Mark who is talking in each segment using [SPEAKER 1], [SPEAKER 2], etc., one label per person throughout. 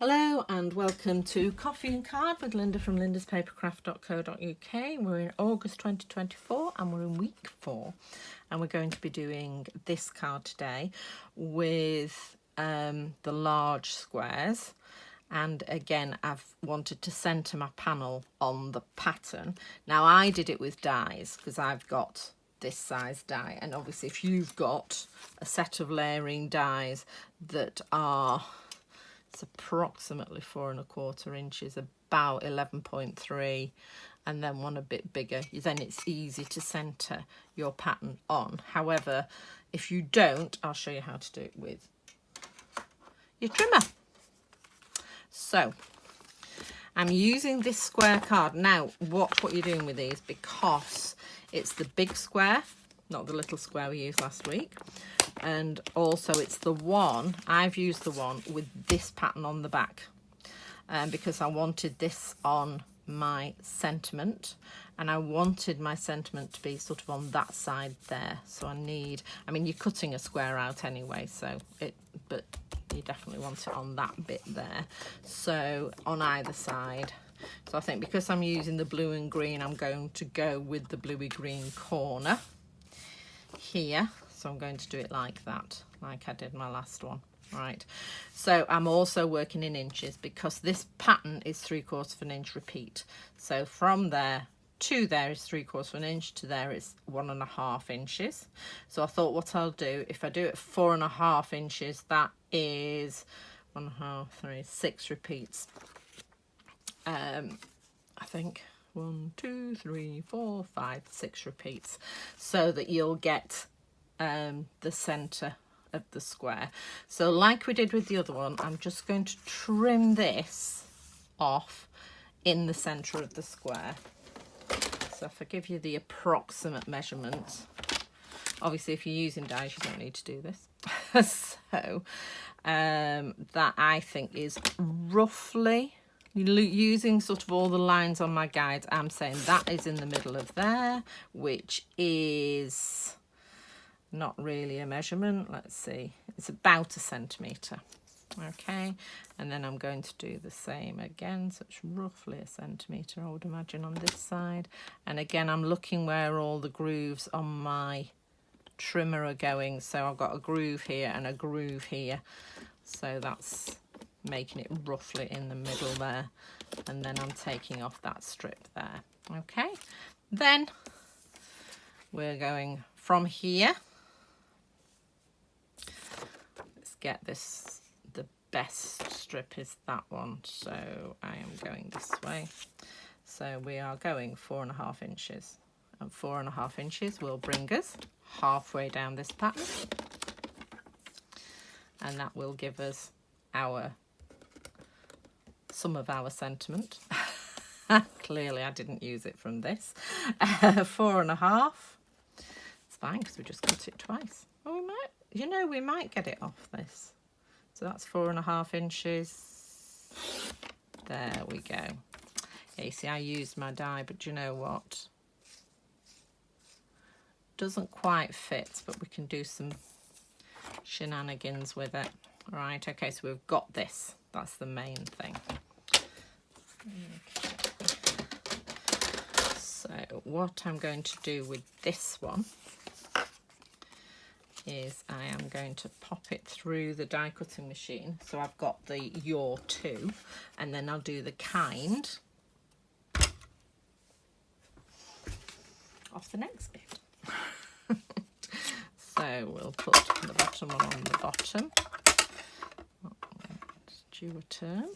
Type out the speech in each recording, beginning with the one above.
[SPEAKER 1] Hello and welcome to Coffee and Card with Linda from lindaspapercraft.co.uk. We're in August 2024 and we're in week 4, and we're going to be doing this card today with the large squares. And again, I've wanted to centre my panel on the pattern. Now I did it with dies because I've got this size die, and obviously if you've got a set of layering dies that are, it's approximately 4 1/4 inches, about 11.3, and then one a bit bigger, then it's easy to centre your pattern on. However, if you don't, I'll show you how to do it with your trimmer. So I'm using this square card. Now watch what you're doing with these, because it's the big square, not the little square we used last week. And also it's the one, I've used the one with this pattern on the back, because I wanted this on my sentiment, and I wanted my sentiment to be sort of on that side there. So I mean you're cutting a square out anyway, so but you definitely want it on that bit there, so on either side. So I think because I'm using the blue and green, I'm going to go with the bluey green corner here. So I'm going to do it like that, like I did my last one. Right, so I'm also working in inches because this pattern is 3/4 inch repeat. So from there to there is 3/4 inch, to there is 1.5 inches. So I thought what I'll do, if I do it 4.5 inches, that is 1.5, 3, 6 repeats. I think 1, 2, 3, 4, 5, 6 repeats, so that you'll get the center of the square. So like we did with the other one, I'm just going to trim this off in the center of the square. So if I give you the approximate measurements, obviously if you're using dies you don't need to do this. So that I think is roughly, using sort of all the lines on my guides, I'm saying that is in the middle of there, which is not really a measurement. Let's see, it's about 1 centimetre. Okay, and then I'm going to do the same again, so it's roughly 1 centimetre, I would imagine, on this side. And again, I'm looking where all the grooves on my trimmer are going, so I've got a groove here and a groove here, so that's making it roughly in the middle there. And then I'm taking off that strip there. Okay, then we're going from here. Let's get this, the best strip is that one, so I am going this way. So we are going 4.5 inches, and 4.5 inches will bring us halfway down this pattern, and that will give us some of our sentiment. Clearly I didn't use it from this. 4.5, it's fine because we just cut it twice. Oh, we might, we might get it off this. So that's 4.5 inches. There we go. Yeah, you see, I used my die, but you know what? Doesn't quite fit, but we can do some shenanigans with it. Right, okay, so we've got this. That's the main thing. Okay. So what I'm going to do with this one is I am going to pop it through the die cutting machine. So I've got the Your 2, and then I'll do the kind off the next bit. So we'll put the bottom one on the bottom. It's due a turn.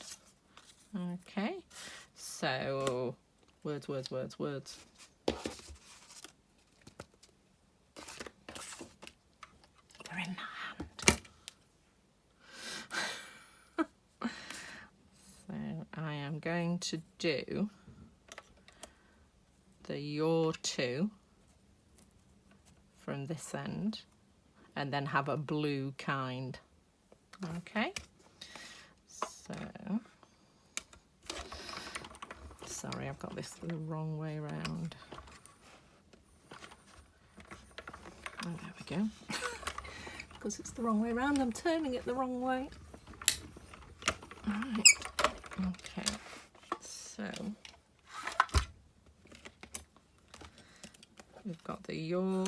[SPEAKER 1] Okay, so words. They're in my hand. So I am going to do the Your 2 from this end, and then have a blue kind. Okay, so sorry, I've got this the wrong way around. Oh, there we go. Because it's the wrong way around, I'm turning it the wrong way. Right. Okay, so we've got the your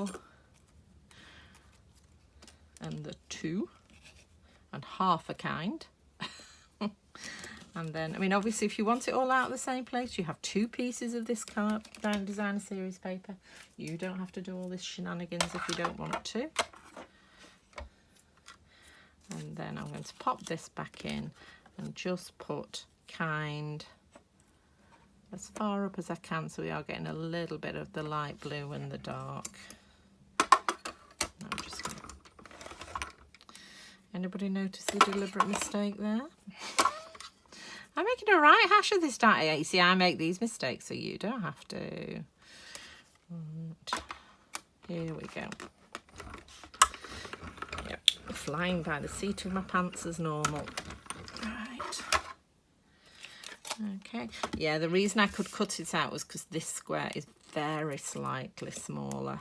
[SPEAKER 1] and the two and half a kind. And then, I mean, obviously if you want it all out of the same place, you have 2 pieces of this card designer series paper. You don't have to do all this shenanigans if you don't want to. And then I'm going to pop this back in and just put kind as far up as I can, so we are getting a little bit of the light blue and the dark. I'm just gonna... Anybody notice the deliberate mistake there? I'm making a right hash of this, don't I? You see, I make these mistakes, so you don't have to. And here we go. Yep, flying by the seat of my pants as normal. Right. Okay. Yeah, the reason I could cut it out was because this square is very slightly smaller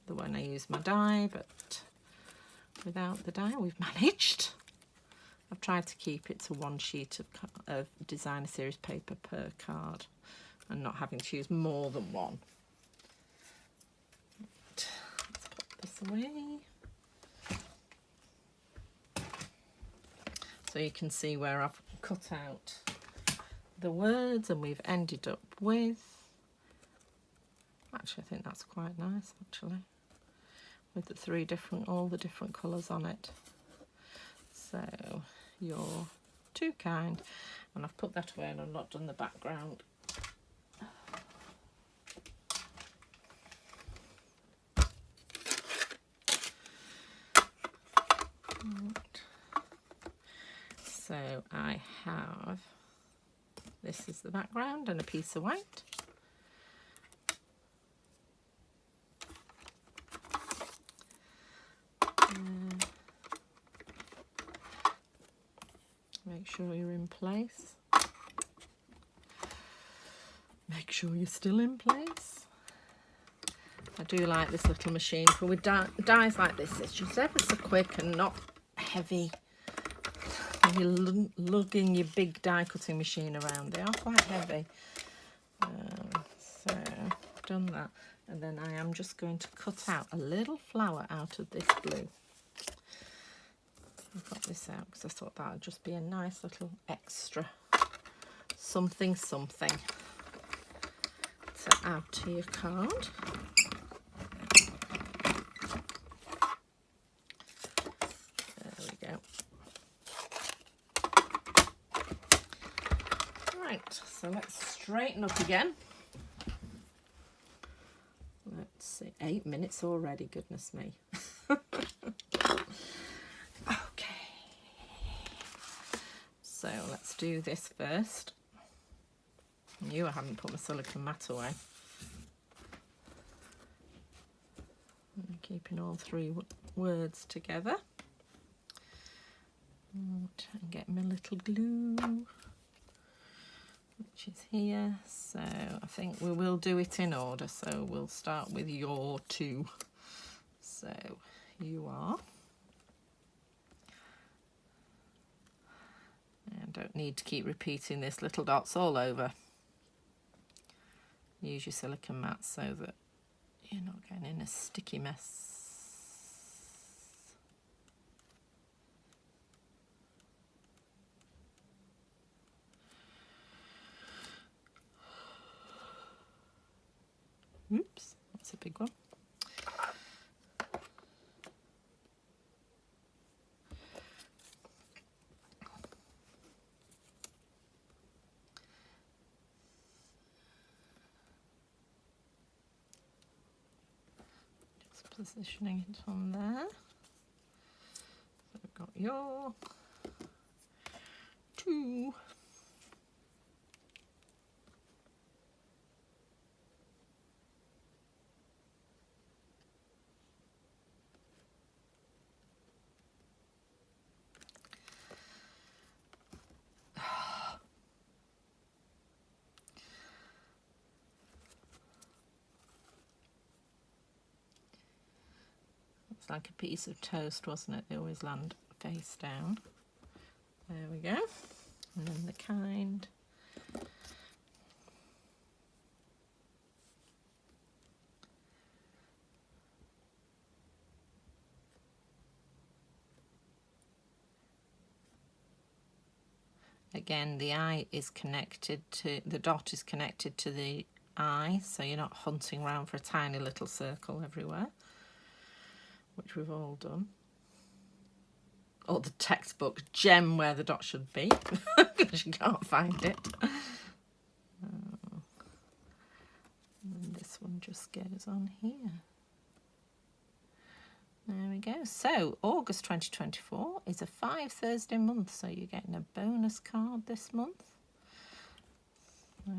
[SPEAKER 1] than when I use my die, but without the die, we've managed. I've tried to keep it to 1 sheet of designer series paper per card and not having to use more than 1. Let's put this away. So you can see where I've cut out the words and we've ended up with, actually I think that's quite nice actually, with the 3 different, all the different colours on it. So your 2 kind, and I've put that away and I've not done the background. So I have, this is the background and a piece of white. Make sure you're in place. Make sure you're still in place. I do like this little machine for with dies like this. It's just ever so quick and not heavy. When you're lugging your big die cutting machine around, they are quite heavy. So I've done that, and then I am just going to cut out a little flower out of this blue. I've got this out because I thought that would just be a nice little extra something something to add to your card. There we go. Right, so let's straighten up again. Let's see, 8 minutes already, goodness me. So let's do this first. I knew I haven't put my silicone mat away. I'm keeping all 3 words together. And get my little glue, which is here. So I think we will do it in order. So we'll start with your 2. So you are. And don't need to keep repeating this, little dots all over. Use your silicone mat so that you're not getting in a sticky mess. Oops, that's a big one. Positioning it on there. So we've got your 2. Like a piece of toast, wasn't it? They always land face down. There we go. And then the kind. Again, the eye is connected to, the dot is connected to the eye, so you're not hunting around for a tiny little circle everywhere, which we've all done. Or the textbook gem where the dot should be, because you can't find it. And this one just goes on here. There we go. So August 2024 is a 5 Thursday month, so you're getting a bonus card this month. There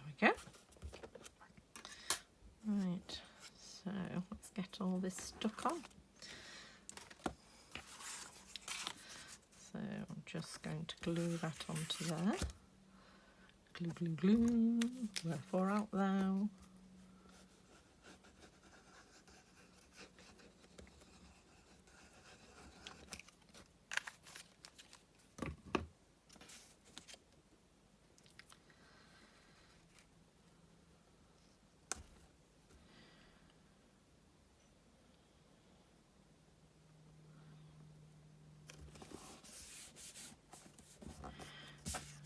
[SPEAKER 1] we go. Right, so let's get all this stuck on. So I'm just going to glue that onto there. Glue, glue, glue. Wherefore art thou?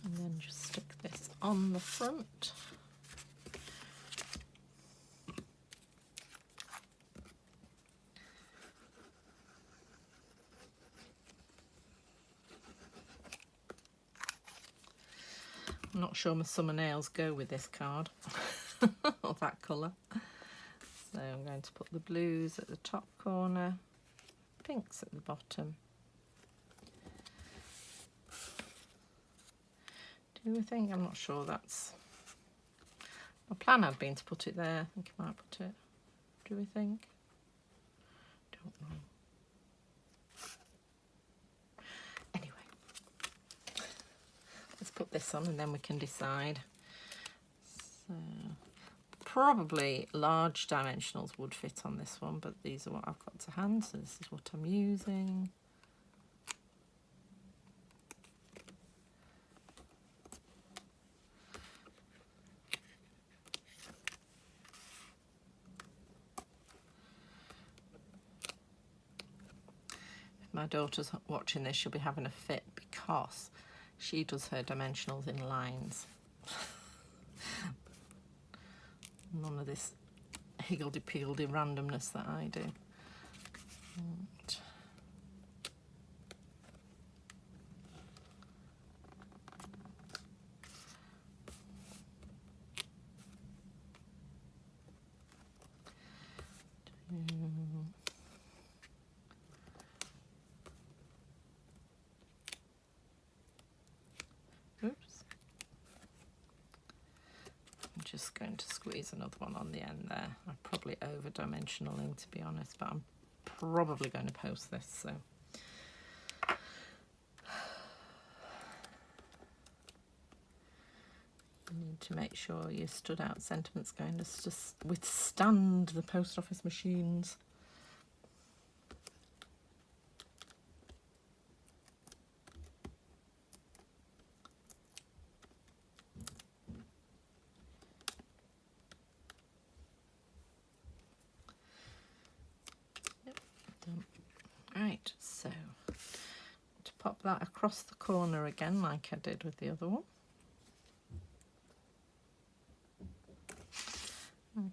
[SPEAKER 1] And then just stick this on the front. I'm not sure my summer nails go with this card or that colour. So I'm going to put the blues at the top corner, pinks at the bottom. Do we think? I'm not sure that's... My plan had been to put it there. I think I might put it... Do we think? Don't know. Anyway. Let's put this on and then we can decide. So, probably large dimensionals would fit on this one, but these are what I've got to hand, so this is what I'm using. My daughter's watching this, she'll be having a fit because she does her dimensionals in lines. None of this higgledy-piggledy randomness that I do. Right. Oops. I'm just going to squeeze another one on the end there. I'm probably over-dimensionaling, to be honest, but I'm probably going to post this, so. You need to make sure your stood out sentiment's going to just withstand the post office machines. Right, so to pop that across the corner again like I did with the other one.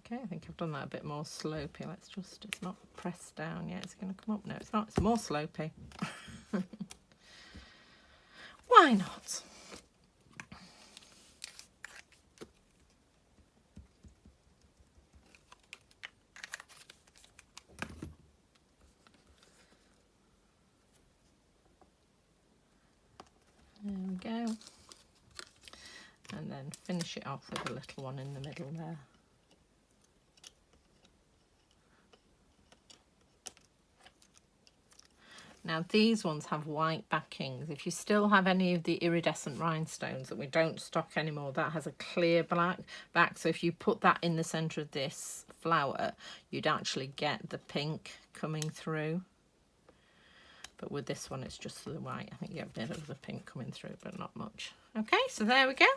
[SPEAKER 1] Okay, I think I've done that a bit more slopey. Let's just, it's not pressed down yet. It's going to come up. No, it's not. It's more slopey. Why not? There we go. And then finish it off with a little one in the middle there. Now these ones have white backings. If you still have any of the iridescent rhinestones that we don't stock anymore, that has a clear black back. So if you put that in the centre of this flower, you'd actually get the pink coming through. But with this one, it's just the white. I think you get a bit of the pink coming through, but not much. Okay, so there we go.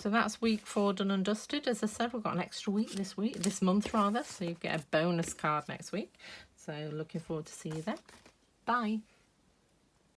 [SPEAKER 1] So that's week 4 done and dusted. As I said, we've got an extra week this month rather, so you get a bonus card next week. So looking forward to see you then. Bye.